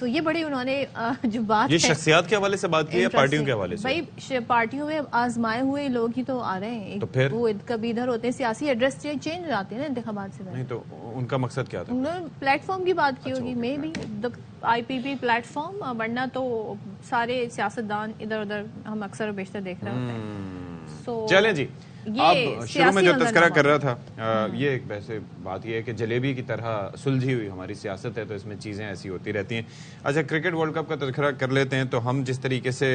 सो ये बड़ी उन्होंने जो बात ये शख्सियात के हवाले से बात की या पार्टियों के हवाले से? भाई पार्टियों में आजमाए हुए लोग ही तो आ रहे हैं, तो फिर वो कभी इधर होते हैं, सियासी एड्रेस चेंज हो जाते हैं ना इंतखाबात से। नहीं तो उनका मकसद क्या था? उन्होंने प्लेटफॉर्म की बात की होगी, may be the IPP platform, वरना तो सारे सियासतदान इधर उधर हम अक्सर बेशतर देख रहे होते हैं। चलें जी, आप शुरू में जो तज़किरा कर रहा था, ये एक वैसे बात ये है कि जलेबी की तरह सुलझी हुई हमारी सियासत है, तो इसमें चीज़ें ऐसी होती रहती हैं। अच्छा, क्रिकेट वर्ल्ड कप का तज़किरा कर लेते हैं। तो हम जिस तरीके से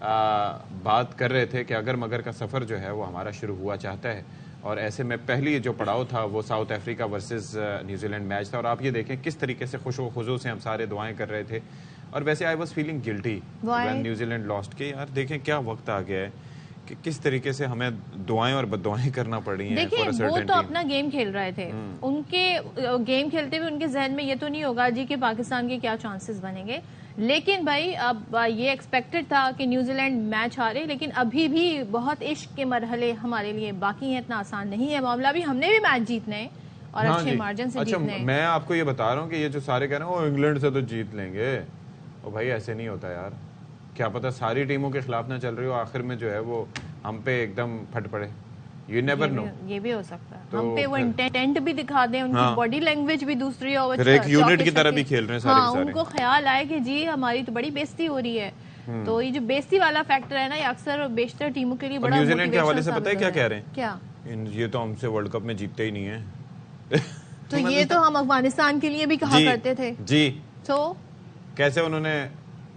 बात कर रहे थे कि अगर मगर का सफ़र जो है वो हमारा शुरू हुआ चाहता है, और ऐसे में पहली जो पड़ाव था वो south Africa versus New Zealand match था। और आप ये देखें किस तरीके से खुशो से हम सारे दुआएं कर रहे थे। और वैसे I was feeling guilty when New Zealand lost के। यार देखें क्या वक्त आ गया है कि किस तरीके से हमें दुआएं और बददुआएं करना पड़ रही हैं। देखिए वो तो अपना गेम खेल रहे थे, उनके गेम खेलते हुए उनके जहन में ये तो नहीं होगा जी कि पाकिस्तान के क्या चांसेस बनेंगे। लेकिन भाई अब ये एक्सपेक्टेड था कि न्यूजीलैंड मैच हारे, लेकिन अभी भी बहुत इश्क के मरहले हमारे लिए बाकी हैं, इतना आसान नहीं है मामला। भी हमने भी मैच जीतने हैं और अच्छे मार्जिन से जीतने हैं। मैं आपको ये बता रहा हूँ कि ये जो सारे कह रहे हैं वो इंग्लैंड से तो जीत लेंगे, और भाई ऐसे नहीं होता यार। क्या पता सारी टीमों के खिलाफ ना चल रही हो, आखिर में जो है वो हम पे एकदम फट पड़े। यू नेवर नो, ये भी हो सकता है। हम पे वो इंटेंट भी दिखा दें, उनकी बॉडी लैंग्वेज भी दूसरी हो, फिर एक यूनिट की तरह भी खेल रहे हैं सारे के सारे। उनको ख्याल आए कि जी हमारी तो बड़ी बेइज्जती हो रही है। तो ये जो बेइज्जती वाला फैक्टर है ना, ये अक्सर बेशतर टीमों के लिए बड़ा न्यूजीलैंड के हवाले से पता है क्या कह रहे हैं? क्या? ये तो हमसे वर्ल्ड कप में जीतते ही नहीं है। तो ये तो हम अफगानिस्तान के लिए भी कहा करते थे जी। तो कैसे उन्होंने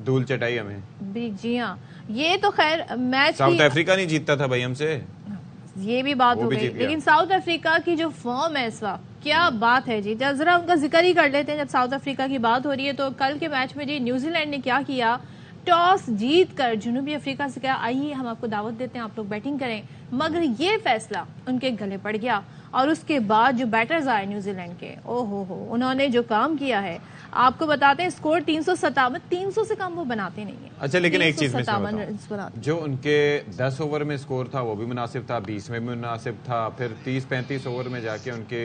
धूल चटाई हमें। जी हाँ, ये तो खैर मैच साउथ अफ्रीका नहीं जीतता था भाई हमसे, ये भी बात हो गई। लेकिन साउथ अफ्रीका की जो फॉर्म है इस वक्त, क्या बात है जी। जरा उनका जिक्र ही कर लेते हैं जब साउथ अफ्रीका की बात हो रही है। तो कल के मैच में जी न्यूजीलैंड ने क्या किया, टॉस जीत कर जनूबी अफ्रीका से कहा आइए हम आपको दावत देते हैं, आप लोग बैटिंग करें। मगर ये फैसला उनके गले पड़ गया और उसके बाद जो बैटर्स आए न्यूजीलैंड के, ओहो हो, उन्होंने जो काम किया है आपको बताते हैं। स्कोर 357, 300 से कम वो बनाते नहीं है। अच्छा, लेकिन एक चीज जो उनके 10 ओवर में स्कोर था वो भी मुनासिब था, 20 में भी मुनासिब था, फिर 30-35 ओवर में जाके उनके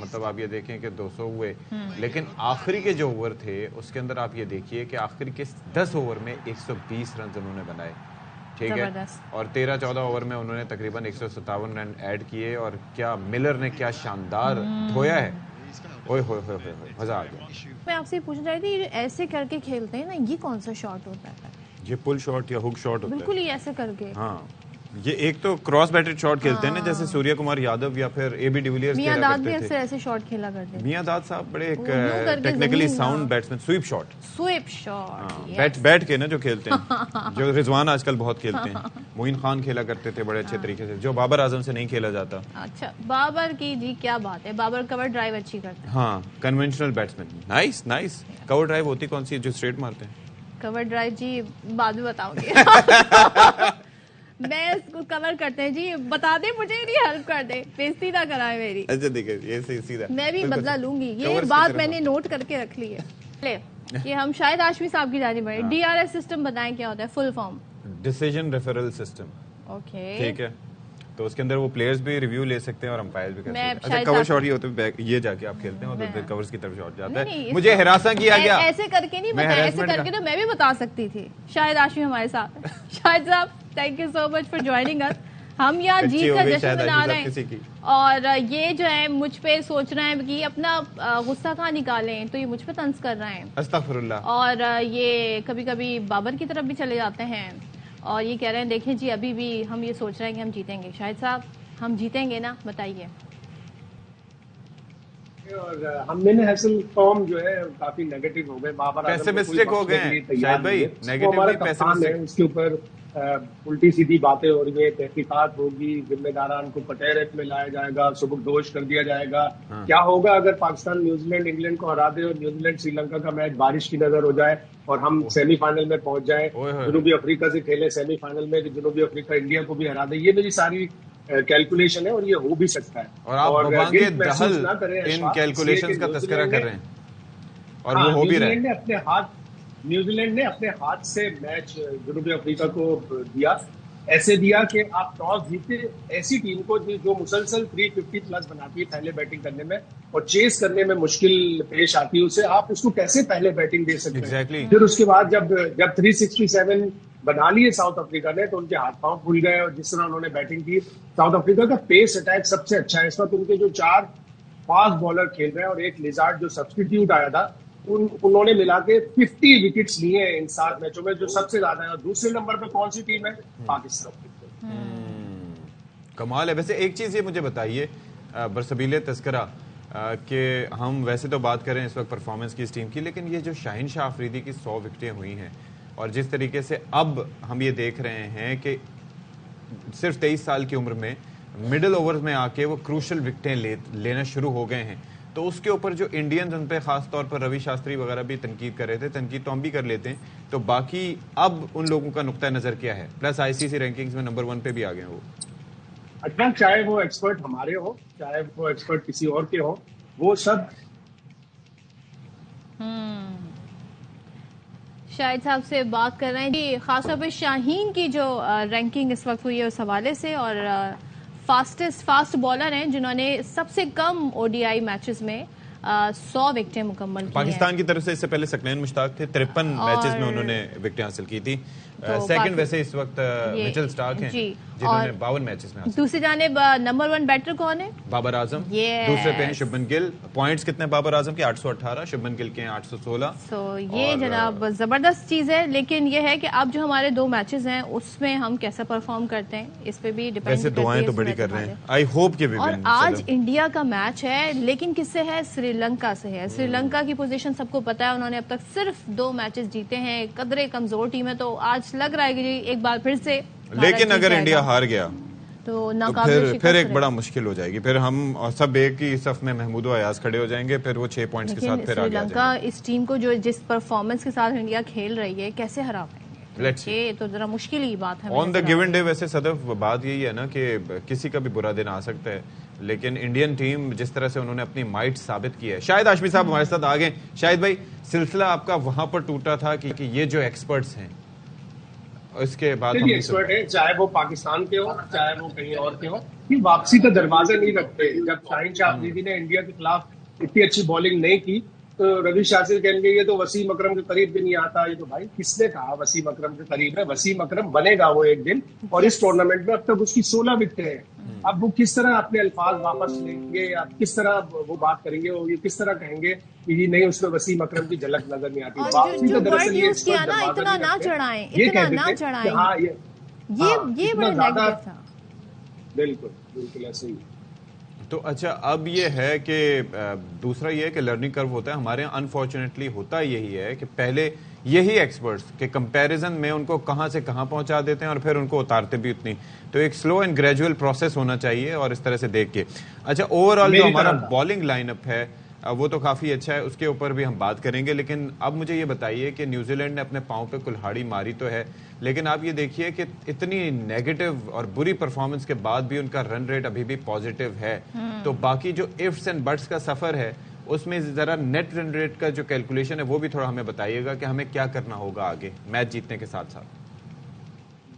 मतलब आप ये देखें कि 200 हुए। लेकिन आखिरी के जो ओवर थे उसके अंदर आप ये देखिए कि आखिरी के 10 ओवर में 120 रन उन्होंने बनाए, ठीक है। और 13-14 ओवर में उन्होंने तकरीबन 157 रन ऐड किए। और क्या मिलर ने क्या शानदार धोया है, ओए होए होए होए, मजा आ गया। मैं आपसे पूछना चाहती थी, ऐसे करके खेलते हैं ना, ये कौन सा शॉट होता है? ये पुल शॉट या हुक शॉट होता है। बिल्कुल ही ऐसे करके। हाँ, ये एक तो क्रॉस बैटेड शॉट खेलते हैं ना, जैसे सूर्य कुमार यादव या फिर AB डिविलियर्स मियां दाद भी अक्सर ऐसे शॉट खेला करते हैं। मियां दाद साहब बड़े एक technically sound batsman. Sweep shot बैठ के ना जो खेलते हैं, जो रिजवान आजकल बहुत खेलते हैं। मोइन खान खेला करते थे बड़े अच्छे तरीके से, जो बाबर आजम से नहीं खेला जाता। अच्छा, बाबर की जी क्या बात है, बाबर कवर ड्राइव अच्छी करते हैं। हाँ, conventional batsman. Nice nice. Cover drive होती कौन सी जो स्ट्रेट मारते हैं? कवर ड्राइव जी बाद में बताऊंगी। मैं इसको कवर करते हैं जी, बता दे मुझे, नहीं हेल्प कर दे, बेइज्जती ना कराए मेरी। अच्छा देखिए, ये सीधा मैं भी बदला लूंगी, ये बात मैंने नोट करके रख ली है। ले ये हम शायद हाशमी साहब की जानिब बढ़े। DRS सिस्टम बताएं क्या होता है, full form? Decision referral system. Okay, ठीक है। तो उसके अंदर वो प्लेयर्स भी रिव्यू ले सकते हैं और अंपायर भी कर सकते हैं। अच्छा, कवर शॉट ये होते हैं, ये जाके आप खेलते हैं और फिर कवर्स की तरफ शॉट जाता है। मुझे हिरासा किया गया, ऐसे करके नहीं बताया, ऐसे करके तो मैं भी बता सकती थी। शायद हाशमी हमारे साथ। शायद साहब thank you so much for joining us. हम यहाँ जीत का जश्न मना रहे हैं और ये जो है मुझ पे सोच रहे हैं कि अपना गुस्सा कहाँ निकालें, तो ये मुझ पे तंज कर रहे हैं। अस्तगफिरुल्लाह। और ये कभी कभी बाबर की तरफ भी चले जाते हैं और ये कह रहे हैं देखें जी अभी भी हम ये सोच रहे हैं कि हम जीतेंगे। शाहिद साहब हम जीतेंगे ना, बताइए। और हमने हासिल फॉर्म जो है काफी नेगेटिव हो गए, बाबर पेसिमिस्टिक हो गए शायद भाई, नेगेटिवली पेसिमिस्टिक। उसके ऊपर उल्टी सीधी बातें हो रही है, तहकीकात होगी, जिम्मेदारान को कटहरत में लाया जाएगा, सुबकदोश कर दिया जाएगा। क्या होगा अगर पाकिस्तान न्यूजीलैंड इंग्लैंड को हरा दे और न्यूजीलैंड श्रीलंका का मैच बारिश की नजर हो जाए और हम सेमीफाइनल में पहुंच जाए, जनूबी अफ्रीका से खेले सेमीफाइनल में, जनूबी अफ्रीका इंडिया को भी हरा दे। ये मेरी सारी कैलकुलेशन है और ये हो भी सकता है। और आप इन कैलकुलेशंस का तस्करा कर रहे हैं और वो हो भी रहा है। न्यूजीलैंड ने अपने हाथ से मैच जनूबी अफ्रीका को दिया। ऐसे दिया कि आप टॉस जीते ऐसी टीम को जो मुसलसल 350 प्लस बनाती है पहले बैटिंग करने में और चेस करने में मुश्किल पेश आती है उसे, आप उसको कैसे पहले बैटिंग दे सकते हैं। फिर उसके बाद जब 367 बना लिए साउथ अफ्रीका ने तो उनके हाथ पांव फूल गए और जिस तरह उन्होंने बैटिंग की, साउथ अफ्रीका का पेस अटैक सबसे अच्छा है इस वक्त। उनके जो 4 फास्ट बॉलर खेल रहे हैं और एक लिजार्ड जो सब्स्टिट्यूट आया था, उन्होंने मिला के 50 विकेट्स लिए हैं इन 7 मैचों में, जो सबसे ज्यादा है। और दूसरे नंबर पे कौन सी टीम है? पाकिस्तान। कमाल है। वैसे एक चीज ये मुझे बताइए बरसबीले तस्करा कि हम वैसे तो बात करें इस वक्त परफॉर्मेंस की इस टीम की, लेकिन ये जो शाहीन शाह अफरीदी की 100 विकेटें हुई हैं और जिस तरीके से अब हम ये देख रहे हैं कि सिर्फ 23 साल की उम्र में मिडिल ओवर्स में आके वो क्रूशल विकेटें लेना शुरू हो गए हैं, तो उसके ऊपर जो इंडियंस उन पे खास तौर पर रवि शास्त्री वगैरह भी तनकीद कर रहे थे, तनकीद तो हम भी कर लेते हैं, तो बाकी अब उन लोगों का नुक्ता नजर क्या है? प्लस आईसीसी रैंकिंग्स में नंबर 1 पे भी आ गए वो। अच्छा, चाहे वो एक्सपर्ट हमारे हो चाहे वो एक्सपर्ट किसी और के हो, वो सब शाहिद साहब से बात कर रहे हैं जी, खासतौर पे शाहीन की जो रैंकिंग इस वक्त हुई है उस हवाले से, और फास्ट बॉलर हैं जिन्होंने सबसे कम ओडीआई मैचेस में 100 विकेटें मुकम्मल की। पाकिस्तान की तरफ से इससे पहले सकलैन मुश्ताक थे, 53 मैचेस में उन्होंने विकेटें हासिल की थी। सेकंड वैसे इस वक्त मिचेल स्टार्क हैं जिन्होंने 52 मैचेस में। दूसरी जानिब नंबर 1 बैटर कौन है? बाबर आजम। दूसरे पे हैं शुभमन गिल। पॉइंट्स कितने बाबर आजम के? 818, शुभमन गिल के 816। तो ये जनाब जबरदस्त चीज है, लेकिन ये है कि अब जो हमारे 2 मैचेस हैं उसमें हम कैसा परफॉर्म करते हैं इस पे भी डिपेंड करती है। वैसे दुआएं तो बड़ी कर रहे हैं, आई होप कि और आज इंडिया का मैच है, लेकिन किससे है? श्रीलंका से है। श्रीलंका की पोजीशन सबको पता है, उन्होंने अब तक सिर्फ 2 मैचेस जीते हैं, कदरे कमजोर टीम है, तो आज लग रहा है कि एक बार फिर से। लेकिन अगर इंडिया हार गया तो फिर एक बड़ा मुश्किल हो जाएगी, फिर हम सब एक ही सफ में महमूद अयाज खड़े हो जाएंगे, फिर वो 6 पॉइंट्स के साथ फिर आगे आ जाएंगे। श्रीलंका इस टीम को जो जिस परफॉर्मेंस के साथ इंडिया खेल रही है, कैसे हरा पाएंगे? ये तो जरा मुश्किल ही बात है। ऑन द गिवन डे वैसे सदफ बात यही है ना कि किसी का भी बुरा दिन आ सकता है, लेकिन इंडियन टीम जिस तरह से उन्होंने अपनी माइट साबित की है। शायद हाशमी साहब हमारे साथ आ गए। शायद भाई, सिलसिला आपका वहां पर टूटा था कि ये जो एक्सपर्ट्स हैं, इसके बाद हम एक्सपर्ट है, चाहे वो पाकिस्तान के हो चाहे वो कहीं और के हो, कि वापसी का दरवाजा नहीं रखते। जब शाहीन शाह अफरीदी ने इंडिया के खिलाफ इतनी अच्छी बॉलिंग नहीं की तो रवि शास्त्री कहेंगे ये तो वसीम अकरम के करीब भी नहीं आता। ये तो भाई किसने कहा वसीम अकरम के करीब है? वसीम अकरम बनेगा वो एक दिन, और इस टूर्नामेंट में अब तक उसकी 16 विकेटें हैं। अब वो किस तरह अपने अल्फाज वापस लेंगे, अब किस तरह वो बात करेंगे, वो ये किस तरह कहेंगे कि नहीं उसमें वसीम अकरम की झलक नजर नहीं आती। वापसी का दरअसल ये इतना ना चढ़ाएं, इतना ना चढ़ाएं। हाँ, ये बड़ा नेगेटिव था। बिल्कुल ऐसे ही। तो अच्छा, अब ये है कि दूसरा ये है कि लर्निंग कर्व होता है हमारे यहाँ। अनफॉर्चुनेटली होता यही है कि पहले यही एक्सपर्ट्स के कंपैरिजन में उनको कहाँ से कहाँ पहुंचा देते हैं और फिर उनको उतारते भी उतनी। तो एक स्लो एंड ग्रेजुअल प्रोसेस होना चाहिए और इस तरह से देख के। अच्छा, ओवरऑल जो हमारा बॉलिंग लाइनअप है वो तो काफ़ी अच्छा है, उसके ऊपर भी हम बात करेंगे। लेकिन अब मुझे ये बताइए कि न्यूजीलैंड ने अपने पाँव पे कुल्हाड़ी मारी तो है, लेकिन आप ये देखिए कि इतनी नेगेटिव और बुरी परफॉर्मेंस के बाद भी उनका रन रेट अभी भी पॉजिटिव है। तो बाकी जो इफ्स एंड बट्स का सफ़र है उसमें ज़रा नेट रन रेट का जो कैलकुलेशन है वो भी थोड़ा हमें बताइएगा कि हमें क्या करना होगा आगे मैच जीतने के साथ साथ।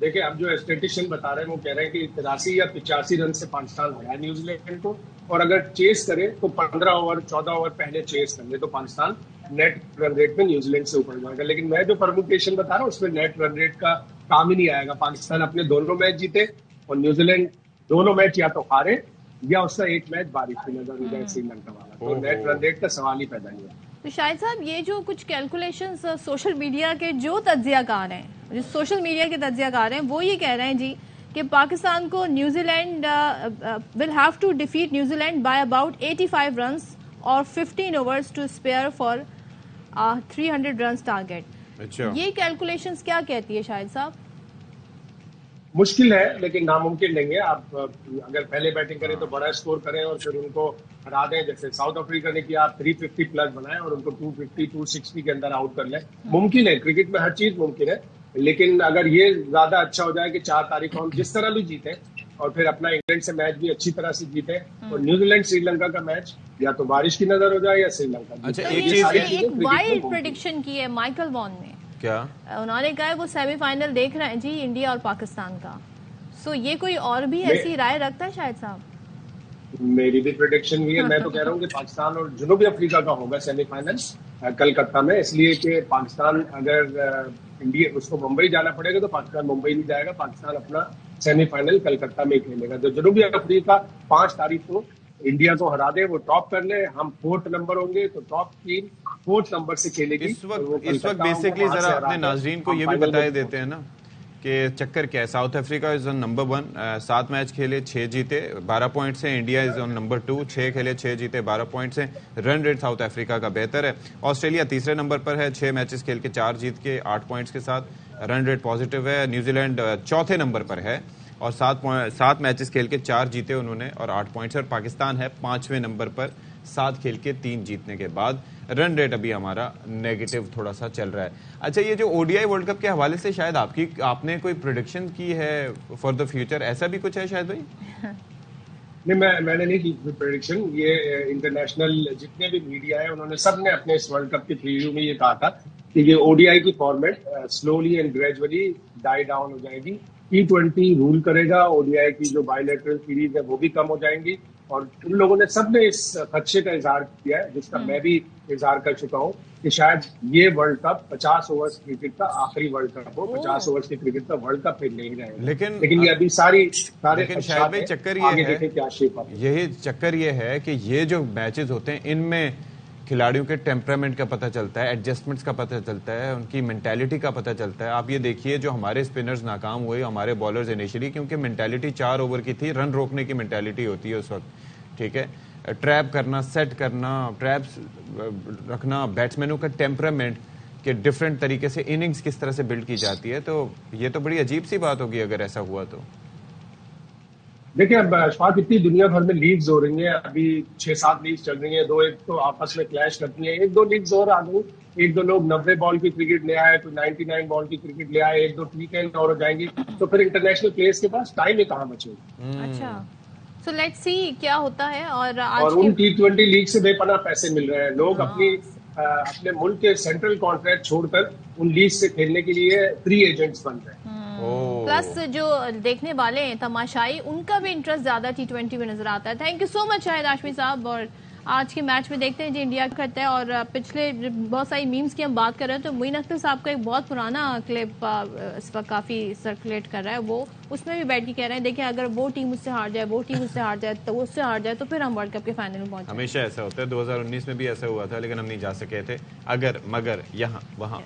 देखिए, अब जो स्टेटिशियन बता रहे हैं वो कह रहे हैं कि 83 या 85 रन से पाकिस्तान हराया न्यूजीलैंड को, और अगर चेस करे तो 15 ओवर 14 ओवर पहले चेस कर ले तो पाकिस्तान नेट रन रेट में न्यूजीलैंड से ऊपर जाएगा। लेकिन मैं जो परमुटेशन बता रहा हूँ उसमें नेट रन रेट का काम ही नहीं आएगा। पाकिस्तान अपने दोनों मैच जीते और न्यूजीलैंड दोनों मैच या तो हारे या उसका एक मैच बारिश की नजर हो जाए श्रीलंका वाला, तो नेट रन रेट का सवाल ही पैदा नहीं है। तो शाहिद साहब, ये जो कुछ कैलकुलेशंस सोशल मीडिया के जो तज्जियाकार हैं, जो सोशल मीडिया के तज्जियाकार हैं, वो ये कह रहे हैं जी कि पाकिस्तान को New Zealand will have to defeat New Zealand by about 85 runs और 15 overs to spare for 300 runs target. अच्छा, ये कैलकुलेशंस क्या कहती है शाहिद साहब? मुश्किल है लेकिन नामुमकिन नहीं है। आप अगर पहले बैटिंग करें तो बड़ा स्कोर करें और फिर उनको हरा दें, जैसे साउथ अफ्रीका ने किया, आप 350 प्लस बनाएं और उनको 250 260 के अंदर आउट कर लें। मुमकिन है, क्रिकेट में हर चीज मुमकिन है, लेकिन अगर ये ज्यादा अच्छा हो जाए कि 4 तारीख को हम जिस तरह भी जीते और फिर अपना इंग्लैंड से मैच भी अच्छी तरह से जीते और न्यूजीलैंड श्रीलंका का मैच या तो बारिश की नजर हो जाए या श्रीलंका। अच्छा, एक वाइल्ड प्रेडिक्शन की है माइकल वॉन ने। क्या उन्होंने कहा है वो सेमीफाइनल देख रहे हैं जी इंडिया और पाकिस्तान का, सो ये कोई और भी ऐसी राय रखता है शायद साहब? मेरी भी प्रेडिक्शन भी है। मैं तो कह रहा हूँ कि पाकिस्तान और जनूबी अफ्रीका का होगा सेमीफाइनल कलकत्ता में, इसलिए कि पाकिस्तान अगर इंडिया उसको मुंबई जाना पड़ेगा तो पाकिस्तान मुंबई नहीं जाएगा, पाकिस्तान अपना सेमीफाइनल कलकत्ता में खेलेगा। तो जनूबी अफ्रीका 5 तारीख को इंडिया को हरा दे, वो टॉप कर ले, हम 4th नंबर होंगे तो टॉप टीम 4th नंबर से खेलेगी। इस वक्त बेसिकली जरा अपने नाजरीन को ये भी बताए देते हैं ना कि चक्कर क्या है। South Africa is on number 1, 7 match खेले 6 जीते 12 पॉइंट से। इंडिया इज ऑन नंबर 2, 6 खेले 6 जीते 12 पॉइंट से। रन रेट साउथ अफ्रीका का बेहतर है। ऑस्ट्रेलिया तीसरे नंबर पर है, 6 मैचेस खेल के 4 जीत के 8 पॉइंट्स के साथ रन रेट पॉजिटिव है। न्यूजीलैंड चौथे नंबर पर है और 7 मैचेस खेल के 4 जीते उन्होंने और 8 पॉइंट्स। और पाकिस्तान है 5वें नंबर पर 7 खेल के 3 जीतने के बाद। रन रेट अभी हमारा नेगेटिव थोड़ा सा चल रहा है। अच्छा, ये जो ओडीआई वर्ल्ड कप के हवाले से शायद आपने कोई प्रेडिक्शन की है फॉर द फ्यूचर, ऐसा भी कुछ है शायद भाई? नहीं, मैंने नहीं की प्रेडिक्शन। ये इंटरनेशनल जितने भी मीडिया है उन्होंने सबने अपने इस वर्ल्ड कप के प्रीव्यू में ये कहा था कि ये ओडीआई की format slowly and gradually die down हो जाएगी। T20 रूल करेगा, ओडीआई की जो बायलैटरल सीरीज है वो भी कम हो जाएंगी। और उन लोगों ने सबने इस खदशे का इजहार किया है, जिसका मैं भी इजहार कर चुका हूँ कि शायद ये वर्ल्ड कप 50 ओवर्स क्रिकेट का आखिरी वर्ल्ड कप हो। 50 ओवर्स के क्रिकेट का वर्ल्ड कप फिर नहीं रहेगा। लेकिन ये अभी सारे शायद भाई चक्कर ये है, क्या शेप है, यही चक्कर ये है कि ये जो मैचेस होते हैं इनमें खिलाड़ियों के टेम्परामेंट का पता चलता है, एडजस्टमेंट्स का पता चलता है, उनकी मेंटालिटी का पता चलता है। आप ये देखिए जो हमारे स्पिनर्स नाकाम हुए, हमारे बॉलर्स इनिशियली, क्योंकि मेंटालिटी 4 ओवर की थी, रन रोकने की मेंटालिटी होती है उस वक्त, ठीक है। ट्रैप करना, सेट करना, ट्रैप्स रखना, बैट्समैनों का टेम्परामेंट के डिफरेंट तरीके से इनिंग्स किस तरह से बिल्ड की जाती है। तो ये तो बड़ी अजीब सी बात होगी अगर ऐसा हुआ तो। देखिए, अब अशफाक इतनी दुनिया भर में लीग्स हो रही हैं, अभी 6-7 लीग्स चल रही हैं, 2-1 तो आपस में क्लैश करती हैं। 1-2 लीग्स और आ गई, 1-2 लोग 90 बॉल की क्रिकेट ले आए, कोई 99 बॉल की क्रिकेट ले आए, 1-2 T10 और हो जाएंगी, तो फिर इंटरनेशनल प्लेयर्स के पास टाइम ही कहाँ बचेगा। अच्छा, सो लेट्स सी क्या होता है। और उन T20 लीग से बेपनाह पैसे मिल रहे हैं। लोग अपने मुल्क के सेंट्रल कॉन्ट्रैक्ट छोड़कर उन लीग से खेलने के लिए फ्री एजेंट्स बन रहे हैं। प्लस जो देखने वाले हैं तमाशाई, उनका भी इंटरेस्ट ज्यादा T20 में नजर आता है। Thank you so much Shahid Hashmi साहब। और आज के मैच में देखते हैं जी इंडिया करता है। और पिछले बहुत सारी मीम्स की हम बात कर रहे हैं तो मोइन अख्तर साहब का एक बहुत पुराना क्लिप इस वक्त काफी सर्कुलेट कर रहा है, वो उसमें भी बैठ के कह रहे हैं देखिए अगर वो टीम उससे हार जाए, वो टीम उससे हार जाए, तो उससे हार जाए तो फिर हम वर्ल्ड कप के फाइनल में पहुंचे। हमेशा ऐसा होता है, 2019 में भी ऐसा हुआ था लेकिन हम नहीं जा सके थे, अगर मगर यहाँ वहाँ।